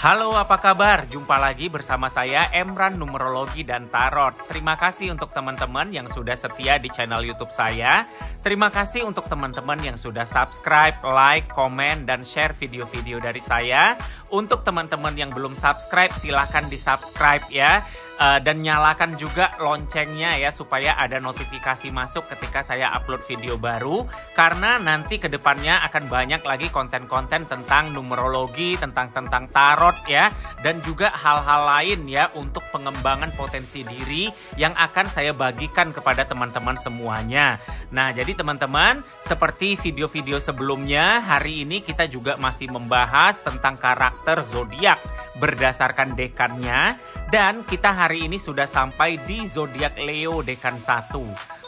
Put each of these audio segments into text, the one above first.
Halo, apa kabar? Jumpa lagi bersama saya Emran Numerologi dan Tarot. Terima kasih untuk teman-teman yang sudah setia di channel YouTube saya. Terima kasih untuk teman-teman yang sudah subscribe, like, komen, dan share video-video dari saya. Untuk teman-teman yang belum subscribe, silahkan di-subscribe ya. Dan nyalakan juga loncengnya ya supaya ada notifikasi masuk ketika saya upload video baru, karena nanti kedepannya akan banyak lagi konten-konten tentang numerologi, tentang tarot ya, dan juga hal-hal lain ya untuk pengembangan potensi diri yang akan saya bagikan kepada teman-teman semuanya. Nah, jadi teman-teman, seperti video-video sebelumnya, hari ini kita juga masih membahas tentang karakter zodiak berdasarkan dekannya. Dan kita hari ini sudah sampai di zodiak Leo dekan 1.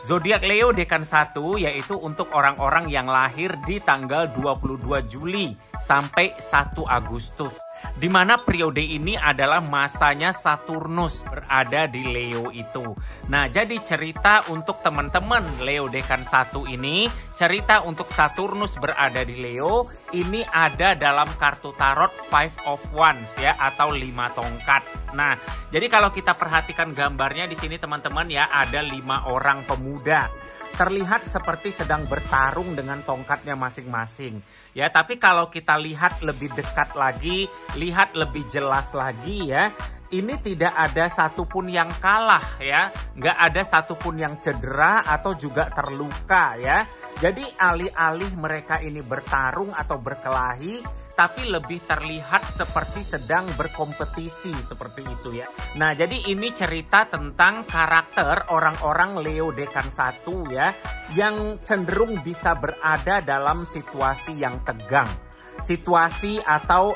Zodiak Leo dekan 1 yaitu untuk orang-orang yang lahir di tanggal 22 Juli sampai 1 Agustus. Di mana periode ini adalah masanya Saturnus berada di Leo itu. Nah, jadi cerita untuk teman-teman Leo dekan 1 ini, cerita untuk Saturnus berada di Leo, ini ada dalam kartu tarot Five of Wands ya, atau 5 tongkat. Nah, jadi kalau kita perhatikan gambarnya di sini teman-teman ya, ada 5 orang pemuda. Terlihat seperti sedang bertarung dengan tongkatnya masing-masing. Ya, tapi kalau kita lihat lebih dekat lagi, lihat lebih jelas lagi ya, ini tidak ada satupun yang kalah ya, nggak ada satupun yang cedera atau juga terluka ya. Jadi alih-alih mereka ini bertarung atau berkelahi, tapi lebih terlihat seperti sedang berkompetisi seperti itu ya. Nah, jadi ini cerita tentang karakter orang-orang Leo dekan 1 ya, yang cenderung bisa berada dalam situasi yang tegang. Situasi atau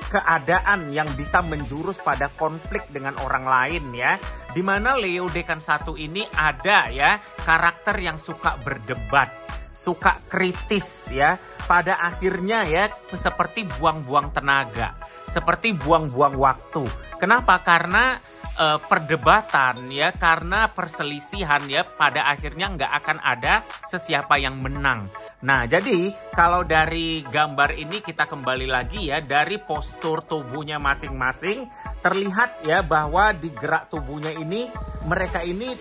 keadaan yang bisa menjurus pada konflik dengan orang lain ya. Dimana Leo dekan 1 ini ada ya karakter yang suka berdebat, suka kritis ya. Pada akhirnya ya seperti buang-buang tenaga, seperti buang-buang waktu. Kenapa? Karena perdebatan ya, karena perselisihan ya, pada akhirnya nggak akan ada sesiapa yang menang. Nah, jadi kalau dari gambar ini kita kembali lagi ya, dari postur tubuhnya masing-masing terlihat ya bahwa di gerak tubuhnya ini mereka ini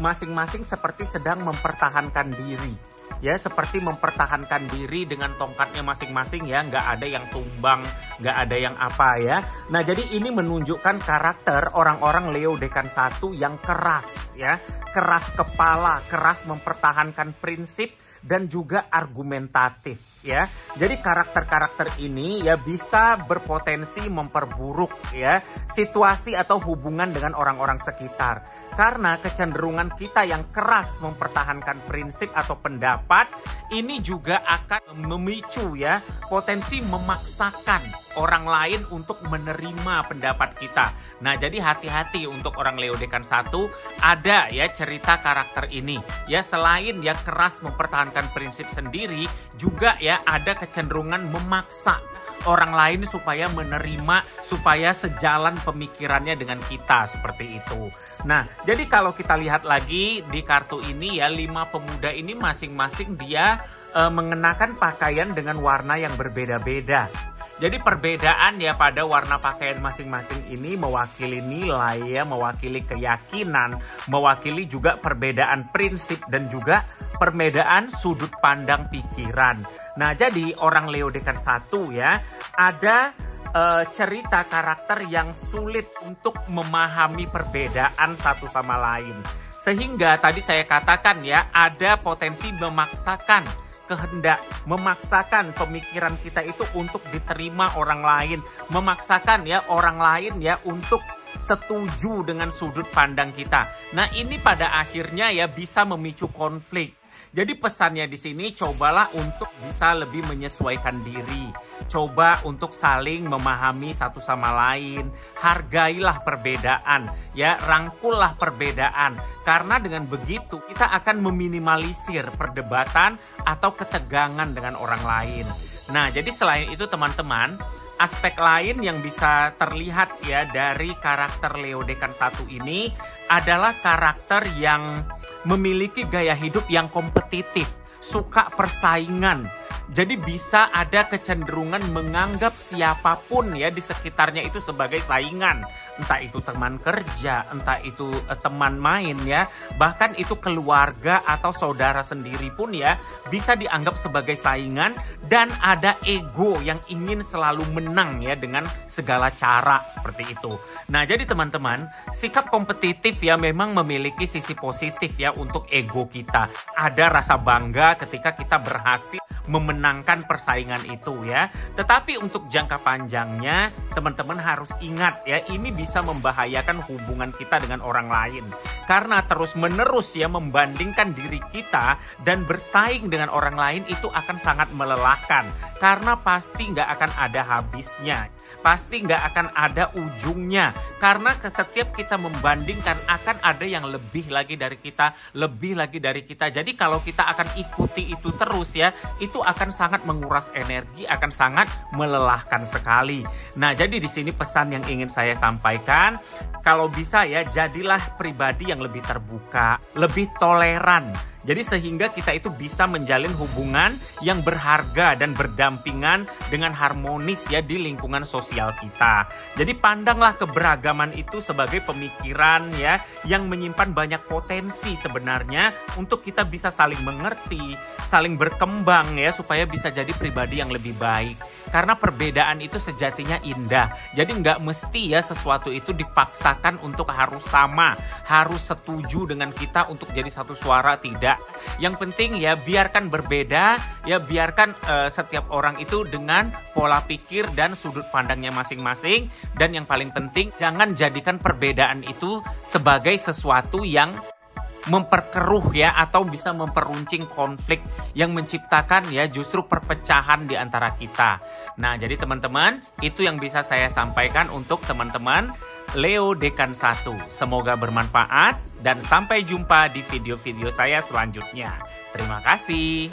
masing-masing seperti sedang mempertahankan diri. Ya, seperti mempertahankan diri dengan tongkatnya masing-masing ya, nggak ada yang tumbang, nggak ada yang apa ya. Nah, jadi ini menunjukkan karakter orang-orang Leo dekan 1 yang keras ya, keras kepala, keras mempertahankan prinsip dan juga argumentatif ya. Jadi karakter-karakter ini ya bisa berpotensi memperburuk ya situasi atau hubungan dengan orang-orang sekitar. Karena kecenderungan kita yang keras mempertahankan prinsip atau pendapat ini juga akan memicu ya potensi memaksakan orang lain untuk menerima pendapat kita. Nah, jadi hati-hati untuk orang Leo dekan 1, ada ya cerita karakter ini. Ya, selain ya keras mempertahankan prinsip sendiri, juga ya ada kecenderungan memaksa orang lain supaya menerima, supaya sejalan pemikirannya dengan kita, seperti itu. Nah, jadi kalau kita lihat lagi di kartu ini ya, 5 pemuda ini masing-masing dia mengenakan pakaian dengan warna yang berbeda-beda. Jadi perbedaan ya pada warna pakaian masing-masing ini mewakili nilai ya, mewakili keyakinan, mewakili juga perbedaan prinsip dan juga perbedaan sudut pandang pikiran. Nah, jadi orang Leo dekan 1 ya, ada cerita karakter yang sulit untuk memahami perbedaan satu sama lain. Sehingga tadi saya katakan ya, ada potensi memaksakan kehendak, memaksakan pemikiran kita itu untuk diterima orang lain, memaksakan ya orang lain ya untuk setuju dengan sudut pandang kita. Nah, ini pada akhirnya ya bisa memicu konflik. Jadi pesannya di sini, cobalah untuk bisa lebih menyesuaikan diri. Coba untuk saling memahami satu sama lain. Hargailah perbedaan, ya, rangkullah perbedaan. Karena dengan begitu kita akan meminimalisir perdebatan atau ketegangan dengan orang lain. Nah, jadi selain itu teman-teman, aspek lain yang bisa terlihat ya dari karakter Leo dekan 1 ini adalah karakter yang memiliki gaya hidup yang kompetitif, suka persaingan, Jadi bisa ada kecenderungan menganggap siapapun ya di sekitarnya itu sebagai saingan. Entah itu teman kerja, entah itu teman main ya. Bahkan itu keluarga atau saudara sendiri pun ya bisa dianggap sebagai saingan, dan ada ego yang ingin selalu menang ya dengan segala cara seperti itu. Nah, jadi teman-teman, sikap kompetitif ya memang memiliki sisi positif ya untuk ego kita. Ada rasa bangga ketika kita berhasil memenangkan persaingan itu ya. Tetapi untuk jangka panjangnya, teman-teman harus ingat ya, ini bisa membahayakan hubungan kita dengan orang lain. Karena terus-menerus ya membandingkan diri kita dan bersaing dengan orang lain itu akan sangat melelahkan. Karena pasti nggak akan ada habisnya. Pasti nggak akan ada ujungnya. Karena setiap kita membandingkan akan ada yang lebih lagi dari kita, lebih lagi dari kita. Jadi kalau kita akan ikuti itu terus ya, itu akan sangat menguras energi, akan sangat melelahkan sekali. Nah, jadi di sini pesan yang ingin saya sampaikan, kalau bisa ya jadilah pribadi yang lebih terbuka, lebih toleran. Jadi sehingga kita itu bisa menjalin hubungan yang berharga dan berdampingan dengan harmonis ya di lingkungan sosial kita. Jadi pandanglah keberagaman itu sebagai pemikiran ya yang menyimpan banyak potensi sebenarnya untuk kita bisa saling mengerti, saling berkembang ya supaya bisa jadi pribadi yang lebih baik. Karena perbedaan itu sejatinya indah. Jadi nggak mesti ya sesuatu itu dipaksakan untuk harus sama, harus setuju dengan kita untuk jadi satu suara, tidak. Yang penting ya biarkan berbeda, ya biarkan setiap orang itu dengan pola pikir dan sudut pandangnya masing-masing. Dan yang paling penting, jangan jadikan perbedaan itu sebagai sesuatu yang memperkeruh ya atau bisa memperuncing konflik yang menciptakan ya justru perpecahan di antara kita. Nah, jadi teman-teman, itu yang bisa saya sampaikan untuk teman-teman Leo Dekan 1. Semoga bermanfaat dan sampai jumpa di video-video saya selanjutnya. Terima kasih.